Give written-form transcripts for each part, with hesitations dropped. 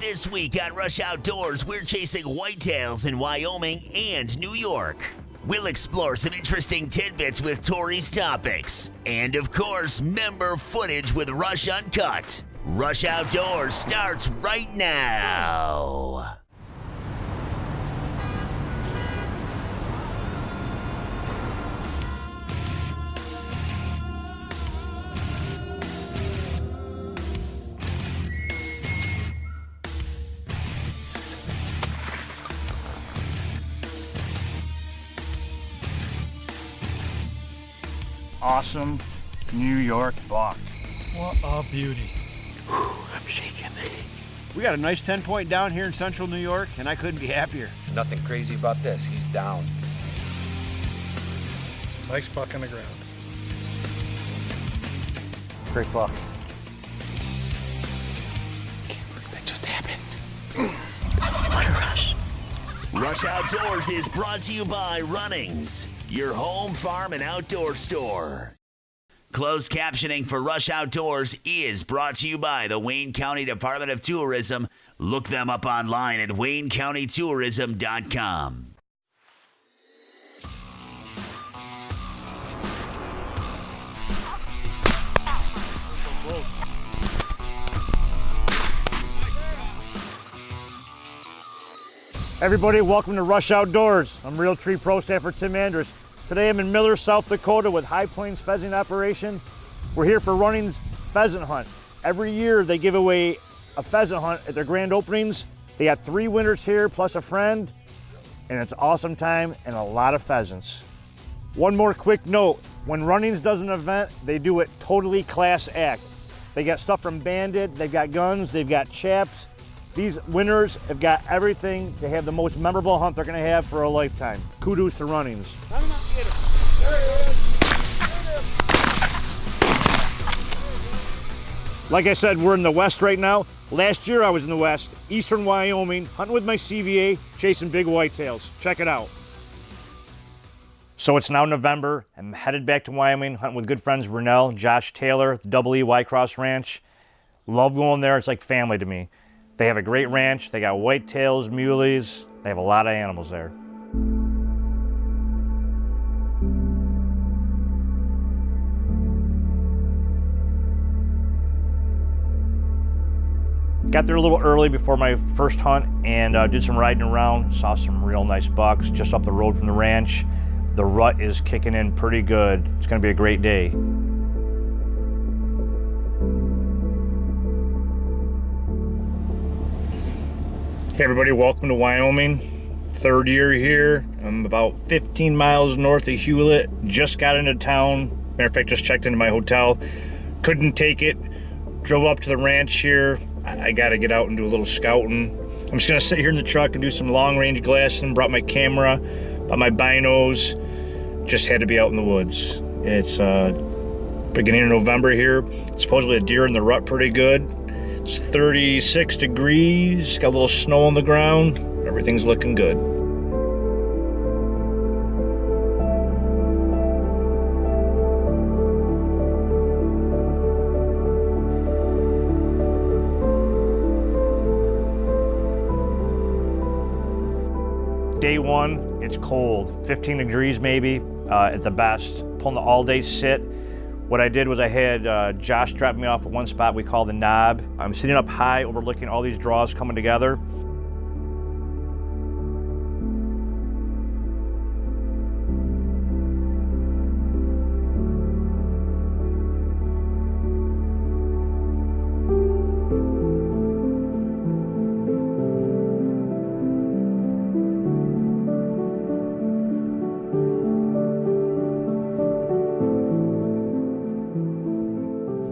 This week on Rush Outdoors, we're chasing whitetails in Wyoming and New York. We'll explore some interesting tidbits with Tori's topics. And of course, member footage with Rush Uncut. Rush Outdoors starts right now. Awesome New York buck. What a beauty. Whew, I'm shaking. We got a nice 10-point down here in central New York, and I couldn't be happier. Nothing crazy about this. He's down. Nice buck on the ground. Great buck. That just happened. What a rush. Rush Outdoors is brought to you by Runnings, your home, farm, and outdoor store. Closed captioning for Rush Outdoors is brought to you by the Wayne County Department of Tourism. Look them up online at waynecountytourism.com. Everybody, welcome to Rush Outdoors. I'm Real Tree Pro Staffer Tim Andrus. Today I'm in Miller, South Dakota with High Plains Pheasant Operation. We're here for Running's Pheasant Hunt. Every year they give away a pheasant hunt at their grand openings. They got 3 winners here plus a friend, and it's an awesome time and a lot of pheasants. One more quick note, when Runnings does an event, they do it totally class act. They got stuff from Bandit, they've got guns, they've got chaps. These winners have got everything to have the most memorable hunt they're gonna have for a lifetime. Kudos to Runnings. Like I said, we're in the West right now. Last year I was in the West, eastern Wyoming, hunting with my CVA, chasing big whitetails. Check it out. So it's now November. I'm headed back to Wyoming, hunting with good friends Renell, Josh Taylor, the Double E Y-Cross Ranch. Love going there, it's like family to me. They have a great ranch, they got whitetails, muleys, they have a lot of animals there. Got there a little early before my first hunt and did some riding around, saw some real nice bucks just up the road from the ranch. The rut is kicking in pretty good. It's gonna be a great day. Hey everybody, welcome to Wyoming. 3rd year here. I'm about 15 miles north of Hewlett. Just got into town. Matter of fact, just checked into my hotel. Couldn't take it. Drove up to the ranch here. I gotta get out and do a little scouting. I'm just gonna sit here in the truck and do some long range glassing. Brought my camera, brought my binos. Just had to be out in the woods. It's beginning of November here. Supposedly a deer in the rut pretty good. It's 36 degrees, got a little snow on the ground. Everything's looking good. Day 1, it's cold, 15 degrees maybe at the best. Pulling the all-day sit. What I did was I had Josh drop me off at one spot we call the Knob. I'm sitting up high overlooking all these draws coming together.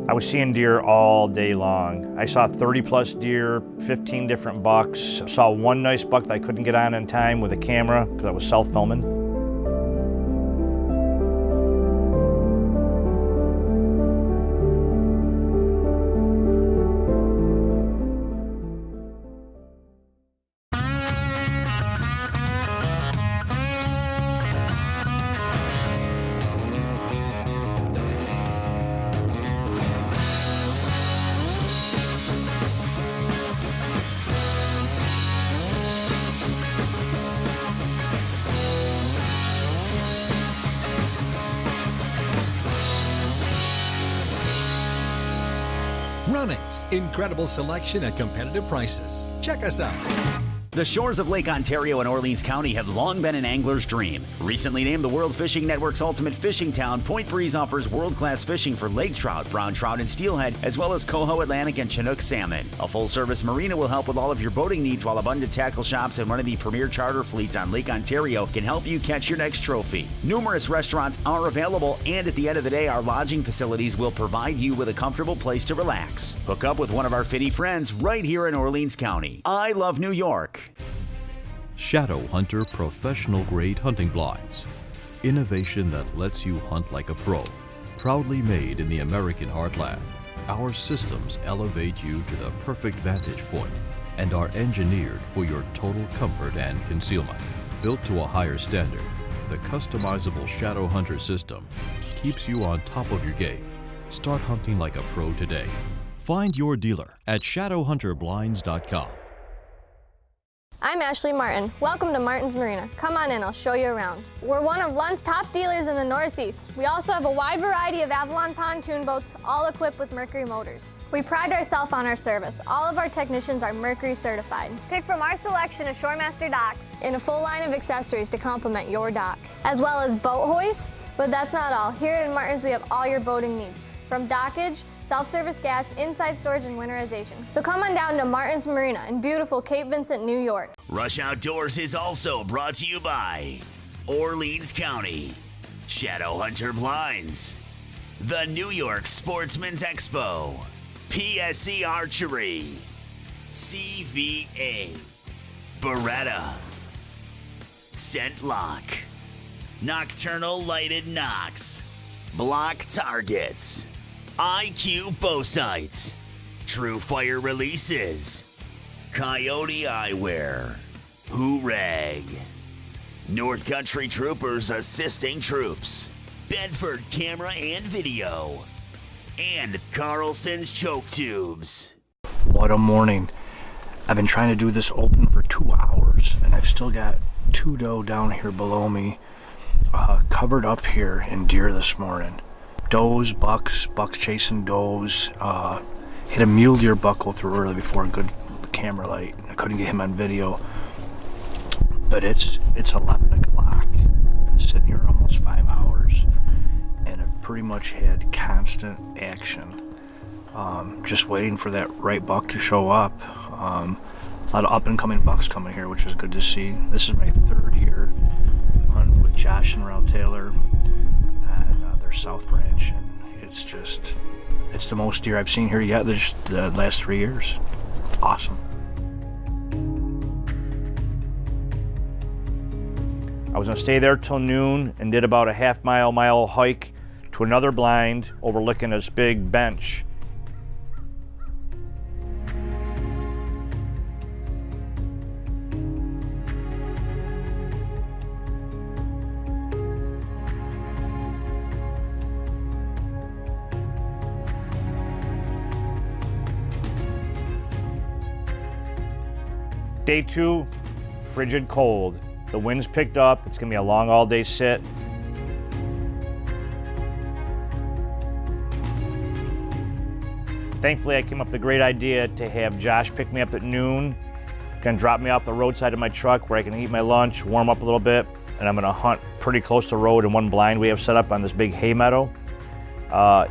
I was seeing deer all day long. I saw 30 plus deer, 15 different bucks. Saw one nice buck that I couldn't get on in time with a camera because I was self-filming. Runnings, incredible selection at competitive prices. Check us out. The shores of Lake Ontario in Orleans County have long been an angler's dream. Recently named the World Fishing Network's ultimate fishing town, Point Breeze offers world-class fishing for lake trout, brown trout, and steelhead, as well as coho, Atlantic, and Chinook salmon. A full-service marina will help with all of your boating needs, while abundant tackle shops and one of the premier charter fleets on Lake Ontario can help you catch your next trophy. Numerous restaurants are available, and at the end of the day, our lodging facilities will provide you with a comfortable place to relax. Hook up with one of our fitty friends right here in Orleans County. I love New York. Shadow Hunter professional grade hunting blinds. Innovation that lets you hunt like a pro. Proudly made in the American heartland. Our systems elevate you to the perfect vantage point and are engineered for your total comfort and concealment. Built to a higher standard, the customizable Shadow Hunter system keeps you on top of your game. Start hunting like a pro today. Find your dealer at shadowhunterblinds.com. I'm Ashley Martin. Welcome to Martin's Marina. Come on in, I'll show you around. We're one of Lund's top dealers in the Northeast. We also have a wide variety of Avalon pontoon boats, all equipped with Mercury motors. We pride ourselves on our service. All of our technicians are Mercury certified. Pick from our selection of Shoremaster docks and a full line of accessories to complement your dock, as well as boat hoists. But that's not all. Here at Martin's, we have all your boating needs, from dockage, self-service gas, inside storage, and winterization. So come on down to Martin's Marina in beautiful Cape Vincent, New York. Rush Outdoors is also brought to you by Orleans County, Shadow Hunter Blinds, the New York Sportsman's Expo, PSC Archery, CVA, Beretta, Scent Lock, Nocturnal Lighted Knocks, Block Targets, IQ Bow Sights, True Fire Releases, Coyote Eyewear, Hoorag, North Country Troopers Assisting Troops, Bedford Camera and Video, and Carlson's Choke Tubes. What a morning. I've been trying to do this open for 2 hours, and I've still got 2 doe down here below me, covered up here in deer this morning. Does, bucks chasing does. Hit a mule deer buck go through early before a good camera light. I couldn't get him on video, but it's 11 o'clock. Been sitting here almost 5 hours, and I've pretty much had constant action. Just waiting for that right buck to show up. A lot of up and coming bucks coming here, which is good to see. This is my 3rd year hunting with Josh and Ralph Taylor and their South Branch, and it's the most deer I've seen here yet the last 3 years. Awesome. I was gonna stay there till noon and did about a half-mile hike to another blind overlooking this big bench. Day 2, frigid cold. The wind's picked up. It's gonna be a long all-day sit. Thankfully, I came up with a great idea to have Josh pick me up at noon, gonna drop me off the roadside of my truck where I can eat my lunch, warm up a little bit, and I'm gonna hunt pretty close to the road in one blind we have set up on this big hay meadow.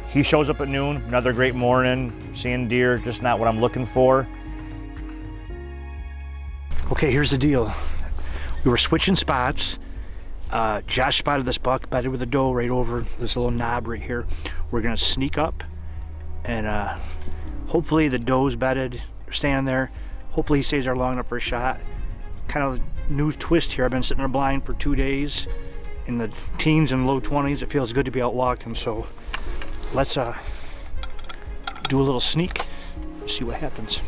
He shows up at noon, another great morning, seeing deer, just not what I'm looking for. Okay, here's the deal. We were switching spots. Josh spotted this buck, bedded with a doe right over this little knob right here. We're gonna sneak up and hopefully the doe's bedded, standing there. Hopefully he stays there long enough for a shot. Kind of new twist here. I've been sitting there blind for 2 days in the teens and low 20s. It feels good to be out walking, so let's do a little sneak, see what happens.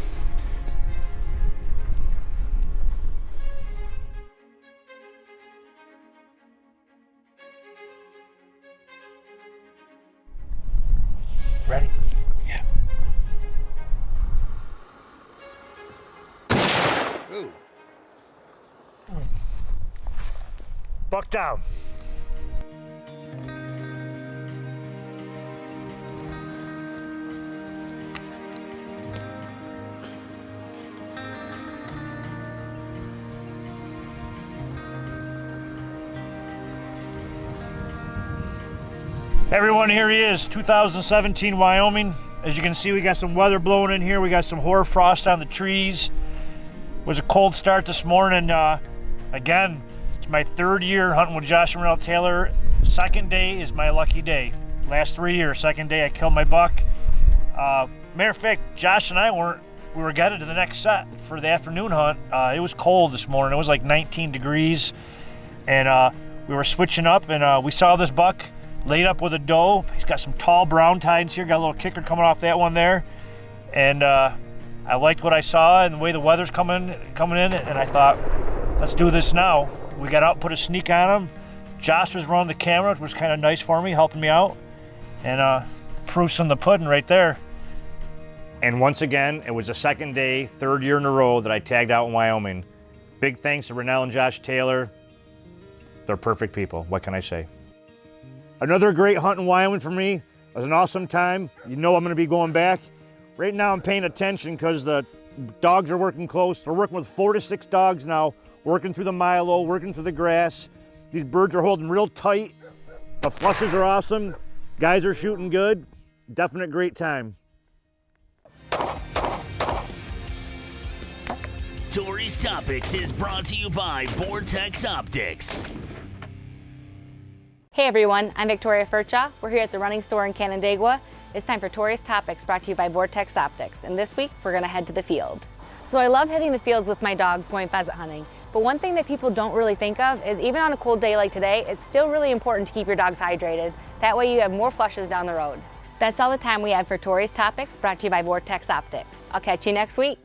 Ready? Yeah. Ooh. Buck down. Everyone, here he is, 2017 Wyoming. As you can see, we got some weather blowing in here. We got some hoar frost on the trees. It was a cold start this morning. Again, it's my 3rd year hunting with Josh and Renell Taylor. Second day is my lucky day. Last 3 years, second day I killed my buck. Matter of fact, Josh and I we were headed to the next set for the afternoon hunt. It was cold this morning. It was like 19 degrees. And we were switching up, and we saw this buck laid up with a doe. He's got some tall brown tines here. Got a little kicker coming off that one there. And I liked what I saw and the way the weather's coming in, and I thought, let's do this now. We got out and put a sneak on him. Josh was running the camera, which was kind of nice for me, helping me out. And proof's in the pudding right there. And once again, it was the second day, 3rd year in a row that I tagged out in Wyoming. Big thanks to Renell and Josh Taylor. They're perfect people, what can I say? Another great hunt in Wyoming for me. It was an awesome time. You know I'm gonna be going back. Right now I'm paying attention because the dogs are working close. We're working with 4 to 6 dogs now, working through the milo, working through the grass. These birds are holding real tight. The flushes are awesome. Guys are shooting good. Definite great time. Tori's Topics is brought to you by Vortex Optics. Hey everyone, I'm Victoria Furcha. We're here at the running store in Canandaigua. It's time for Tori's Topics, brought to you by Vortex Optics. And this week, we're gonna head to the field. So I love hitting the fields with my dogs going pheasant hunting. But one thing that people don't really think of is even on a cold day like today, it's still really important to keep your dogs hydrated. That way you have more flushes down the road. That's all the time we have for Tori's Topics, brought to you by Vortex Optics. I'll catch you next week.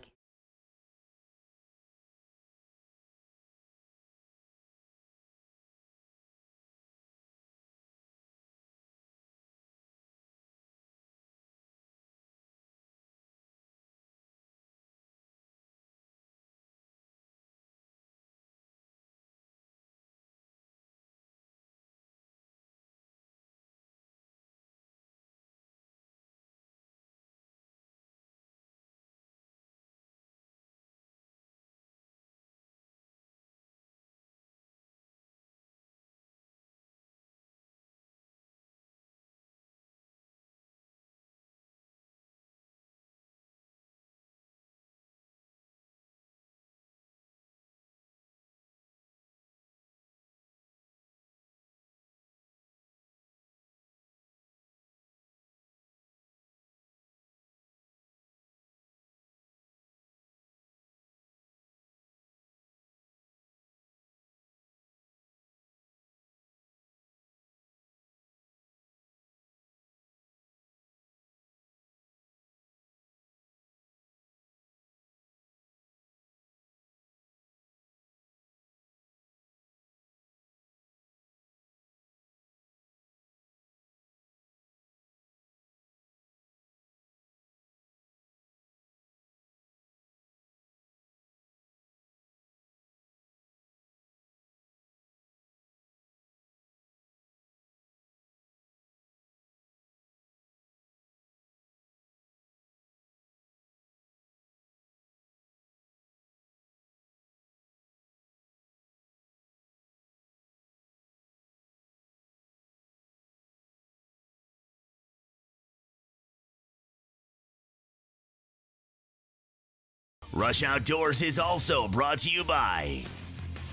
Rush Outdoors is also brought to you by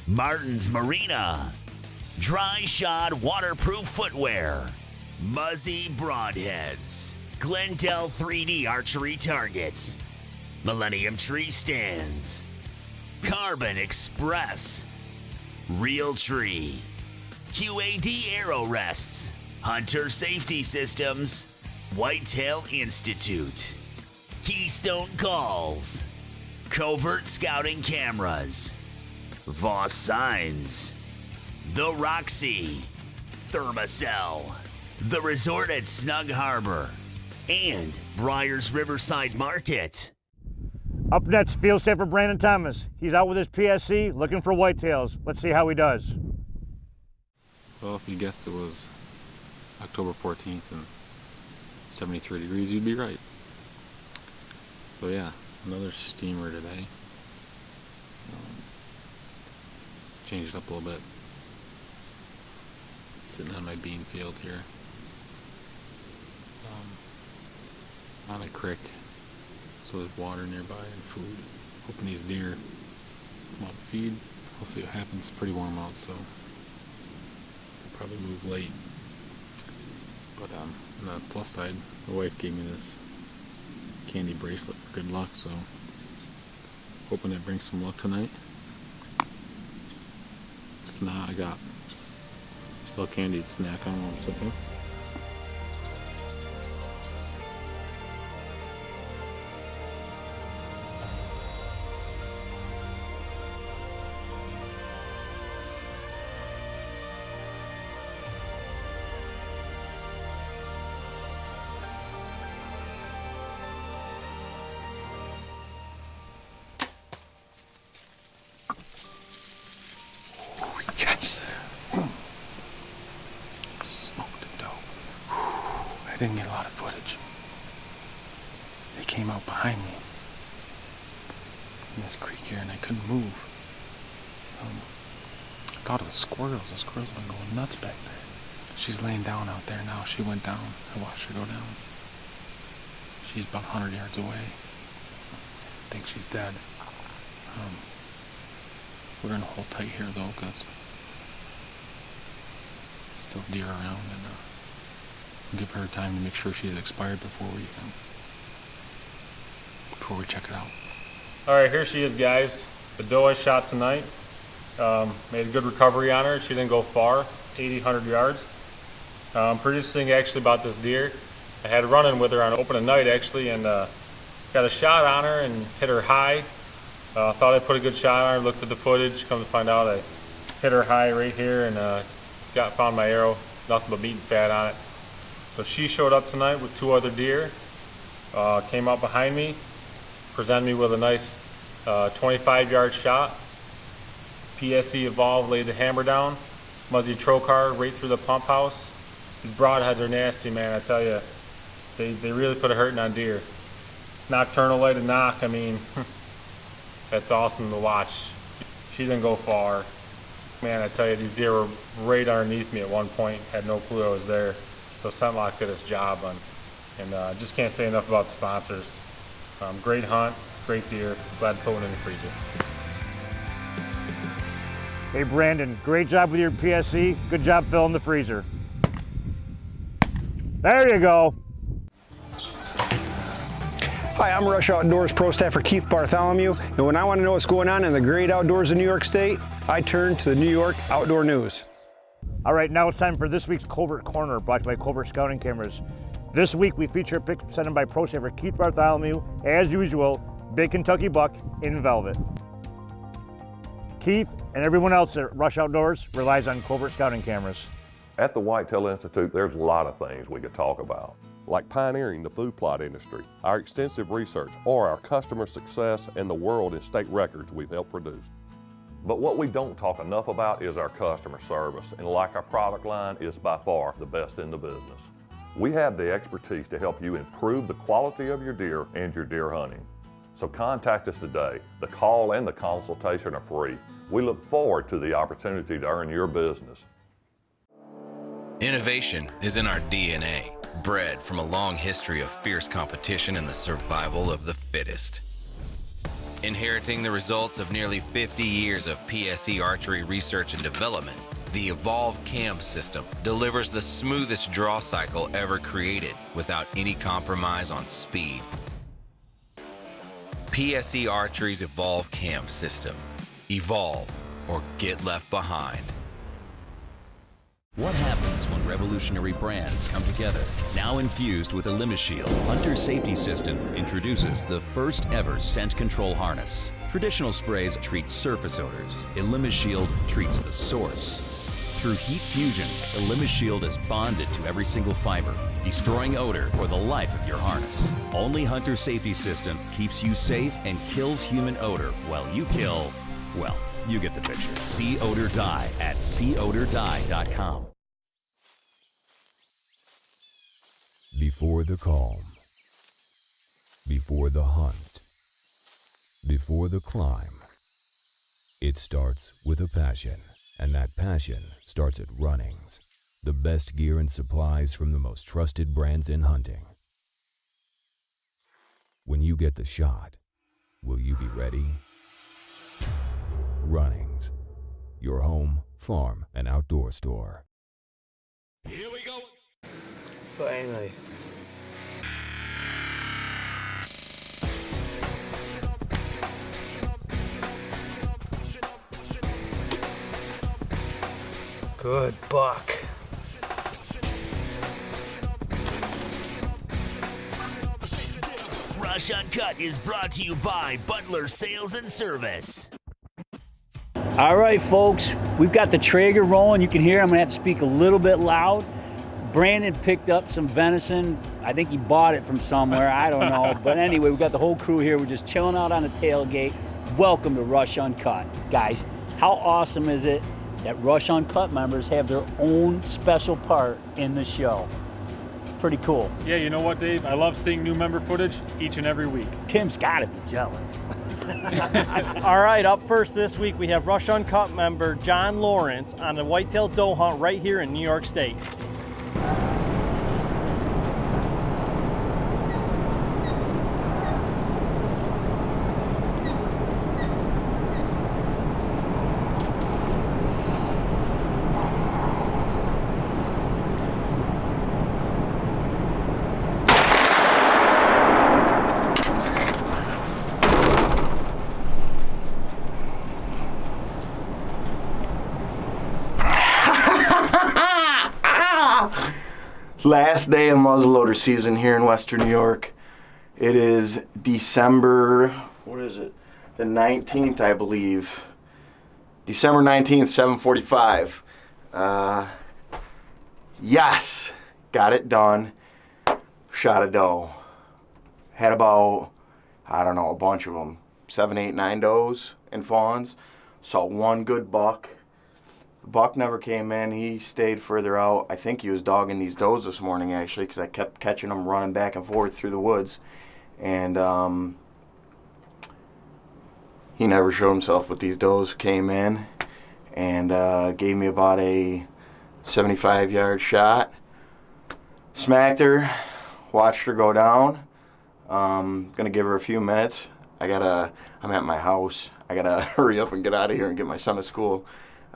Martin's Marina, Dry Shod Waterproof Footwear, Muzzy Broadheads, Glendale 3D Archery Targets, Millennium Tree Stands, Carbon Express, Real Tree, QAD Arrow Rests, Hunter Safety Systems, Whitetail Institute, Keystone Calls, Covert Scouting Cameras, Voss Signs, The Roxy, Thermacell, The Resort at Snug Harbor, and Briars Riverside Market. Up next, field stay for Brandon Thomas. He's out with his PSC looking for whitetails. Let's see how he does. Well, if you guessed it was October 14th and 73 degrees, you'd be right. So yeah, another steamer today. Changed up a little bit. Sitting on my bean field here. on a creek, so there's water nearby and food. Hoping these deer come out to feed. We'll see what happens. It's pretty warm out, so they'll probably move late. But on the plus side, the wife gave me this candy bracelet for good luck, so hoping it brings some luck tonight. If not, I got still candy to snack on while I'm sipping. Yes. Smoked it dope. I didn't get a lot of footage. They came out behind me in this creek here and I couldn't move. I thought it was squirrels. The squirrels have been going nuts back there. She's laying down out there now. She went down. I watched her go down. She's about 100 yards away. I think she's dead. We're going to hold tight here though, because still deer around, and give her time to make sure she's expired before we check it out. All right, here she is, guys. The doe I shot tonight. Made a good recovery on her. She didn't go far, 80, 100 yards. Pretty thing actually about this deer. I had a run-in with her on open at night actually, and got a shot on her and hit her high. Thought I put a good shot on her, looked at the footage, come to find out I hit her high right here and found my arrow, nothing but meat and fat on it. So she showed up tonight with 2 other deer, came up behind me, presented me with a nice 25-yard shot. PSE Evolve laid the hammer down, Muzzy Trocar right through the pump house. These broadheads are nasty, man, I tell you. They really put a hurting on deer. Nocturnal lighted knock, I mean, that's awesome to watch. She didn't go far. Man, I tell you, these deer were right underneath me at one point, had no clue I was there. So Scentlock did its job, and just can't say enough about the sponsors. Great hunt, great deer, glad to put one in the freezer. Hey Brandon, great job with your PSC, good job filling the freezer. There you go. Hi, I'm Rush Outdoors Pro Staffer Keith Bartholomew, and when I want to know what's going on in the great outdoors of New York State, I turn to the New York Outdoor News. All right, now it's time for this week's Culvert Corner, brought to you by Culvert Scouting Cameras. This week we feature a pick sent in by Pro Staffer Keith Bartholomew, as usual, big Kentucky buck in velvet. Keith and everyone else at Rush Outdoors relies on Culvert Scouting Cameras. At the Whitetail Institute, there's a lot of things we could talk about, like pioneering the food plot industry, our extensive research, or our customer success and the world and state records we've helped produce. But what we don't talk enough about is our customer service, and like our product line, is by far the best in the business. We have the expertise to help you improve the quality of your deer and your deer hunting. So contact us today. The call and the consultation are free. We look forward to the opportunity to earn your business. Innovation is in our DNA, bred from a long history of fierce competition and the survival of the fittest. Inheriting the results of nearly 50 years of PSE archery research and development, the Evolve Cam system delivers the smoothest draw cycle ever created without any compromise on speed. PSE Archery's Evolve Cam system. Evolve or get left behind. What happens when revolutionary brands come together? Now infused with ElimShield, Hunter Safety System introduces the first ever scent control harness. Traditional sprays treat surface odors. ElimShield treats the source. Through heat fusion, ElimShield is bonded to every single fiber, destroying odor for the life of your harness. Only Hunter Safety System keeps you safe and kills human odor while you kill, well, you get the picture. See Odor Die at seeodordie.com. Before the calm, before the hunt, before the climb, it starts with a passion, and that passion starts at Runnings. The best gear and supplies from the most trusted brands in hunting. When you get the shot, will you be ready? Runnings, your home, farm, and outdoor store. Here we go. But anyway. Good buck. Rush Uncut is brought to you by Butler Sales and Service. All right, folks, we've got the Traeger rolling. You can hear I'm gonna have to speak a little bit loud. Brandon picked up some venison. I think he bought it from somewhere, I don't know. But anyway, we've got the whole crew here. We're just chilling out on the tailgate. Welcome to Rush Uncut. Guys, how awesome is it that Rush Uncut members have their own special part in the show? Pretty cool. Yeah, you know what, Dave? I love seeing new member footage each and every week. Tim's gotta be jealous. All right, up first this week we have Rush Uncut member John Lawrence on the whitetail doe hunt right here in New York State. Last day of muzzleloader season here in Western New York. It is December, what is it? The 19th, I believe. December 19th, 7:45. Yes, got it done. Shot a doe. Had about, I don't know, a bunch of them. 7, 8, 9 does and fawns. Saw one good buck. The buck never came in. He stayed further out. I think he was dogging these does this morning, actually, because I kept catching him running back and forth through the woods. And he never showed himself, but these does came in and gave me about a 75-yard shot. Smacked her, watched her go down. Gonna give her a few minutes. I'm at my house. I gotta hurry up and get out of here and get my son to school.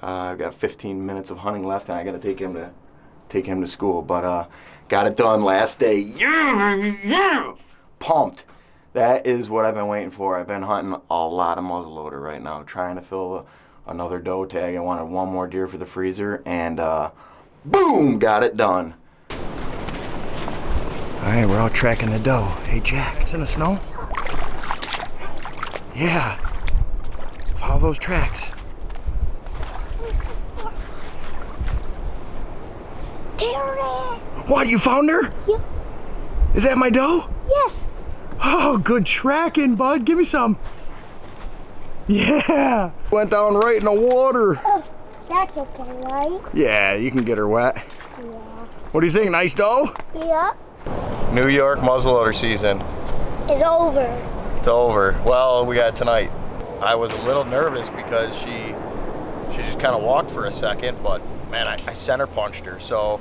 I've got 15 minutes of hunting left, and I gotta take him to school. But got it done last day. Yeah, pumped. That is what I've been waiting for. I've been hunting a lot of muzzleloader right now, trying to fill another doe tag. I wanted one more deer for the freezer, and boom, got it done. All right, we're out tracking the doe. Hey, Jack, it's in the snow? Yeah. Follow those tracks. There it is. What, you found her? Yep. Is that my doe? Yes. Oh, good tracking, bud. Give me some. Yeah. Went down right in the water. Oh, that's okay, right? Yeah, you can get her wet. Yeah. What do you think, nice doe? Yep. New York muzzleloader season. It's over. It's over. Well, we got tonight. I was a little nervous because she just kind of walked for a second, but man, I center punched her. So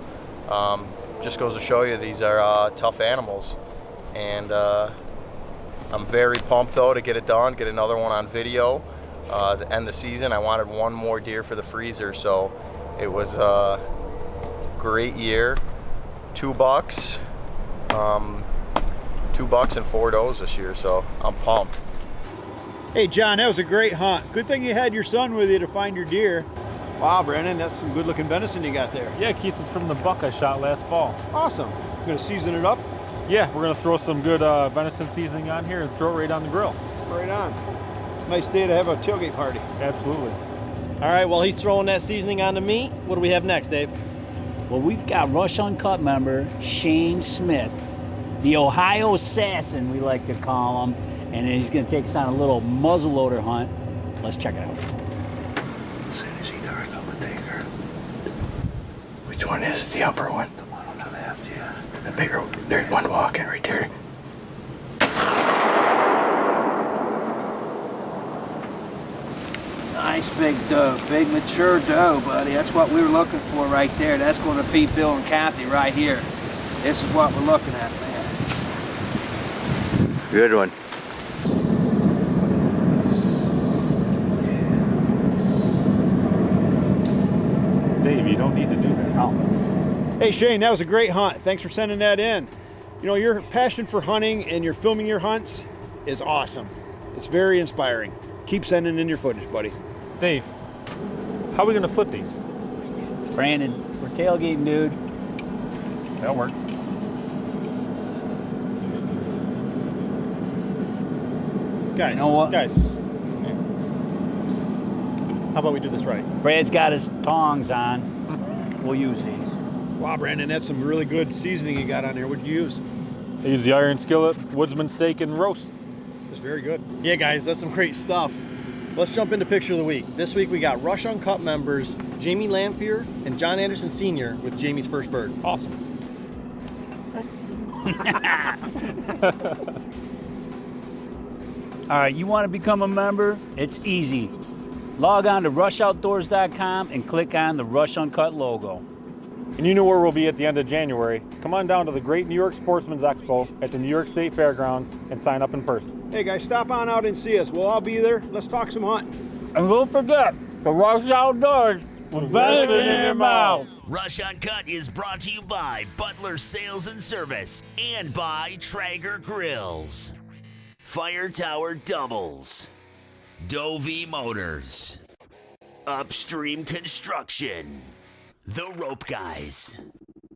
just goes to show you these are tough animals. And I'm very pumped though to get it done, get another one on video. To end the season, I wanted one more deer for the freezer, so it was a great year. 2 bucks, 2 bucks and 4 does this year, so I'm pumped. Hey John, that was a great hunt. Good thing you had your son with you to find your deer. Wow, Brandon, that's some good looking venison you got there. Yeah, Keith, it's from the buck I shot last fall. Awesome. You gonna season it up? Yeah, we're gonna throw some good venison seasoning on here and throw it right on the grill. Right on. Nice day to have a tailgate party. Absolutely. All right, well, he's throwing that seasoning on the meat. What do we have next, Dave? Well, we've got Rush Uncut member Shane Smith, the Ohio Assassin, we like to call him, and he's going to take us on a little muzzleloader hunt. Let's check it out. As soon as he throws up a taker. Which one is it? The upper one? The one on the left, yeah. The bigger, there's one walking right there. Nice big doe, big mature doe, buddy. That's what we were looking for right there. That's going to feed Bill and Kathy right here. This is what we're looking at, man. Good one. Dave, you don't need to do that. Oh. Hey Shane, that was a great hunt. Thanks for sending that in. You know, your passion for hunting and your filming your hunts is awesome. It's very inspiring. Keep sending in your footage, buddy. Dave, how are we gonna flip these? Brandon, we're tailgating, dude. That'll work. Guys, You know what? guys. How about we do this right? Brad's got his tongs on. We'll use these. Wow, Brandon, that's some really good seasoning you got on there. What'd you use? I use the iron skillet, woodsman steak, and roast. That's very good. Yeah, guys, that's some great stuff. Let's jump into Picture of the Week. This week we got Rush Uncut members Jamie Lamphere and John Anderson Sr. with Jamie's first bird. Awesome. All right, you want to become a member? It's easy. Log on to RushOutdoors.com and click on the Rush Uncut logo. And you know where we'll be at the end of January. Come on down to the Great New York Sportsman's Expo at the New York State Fairgrounds and sign up in person. Hey guys, stop on out and see us. We'll all be there. Let's talk some hunting. And don't forget to Rush Outdoors with Benedict in your mouth. Rush Uncut is brought to you by Butler Sales and Service and by Traeger Grills, Fire Tower Doubles, Dovey Motors, Upstream Construction, The Rope Guys,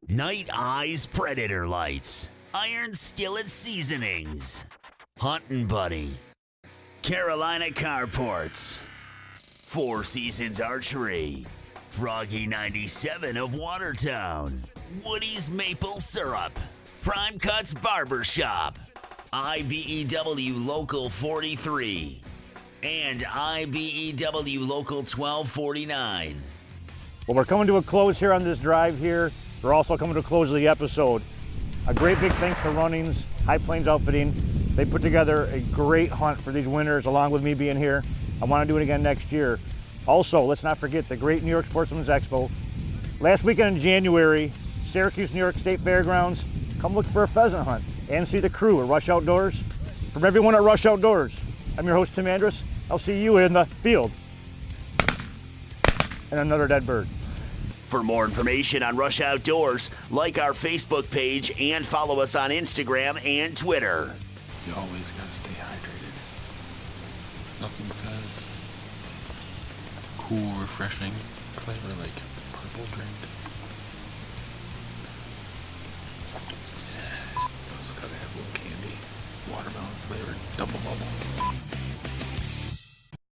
Night Eyes Predator Lights, Iron Skillet Seasonings, Huntin' Buddy, Carolina Carports, Four Seasons Archery, Froggy 97 of Watertown, Woody's Maple Syrup, Prime Cuts Barbershop, IBEW Local 43, and IBEW Local 1249. Well, we're coming to a close here on this drive here. We're also coming to a close of the episode. A great big thanks to Runnings, High Plains Outfitting. They put together a great hunt for these winners along with me being here. I want to do it again next year. Also, let's not forget the Great New York Sportsman's Expo. Last weekend in January, Syracuse, New York State Fairgrounds. Come look for a pheasant hunt and see the crew at Rush Outdoors. From everyone at Rush Outdoors, I'm your host, Tim Andrus. I'll see you in the field. And another dead bird. For more information on Rush Outdoors, like our Facebook page and follow us on Instagram and Twitter. You always gotta stay hydrated. Nothing says cool, refreshing flavor like purple drink. Yeah. Also gotta have a little candy, watermelon flavored, double bubble.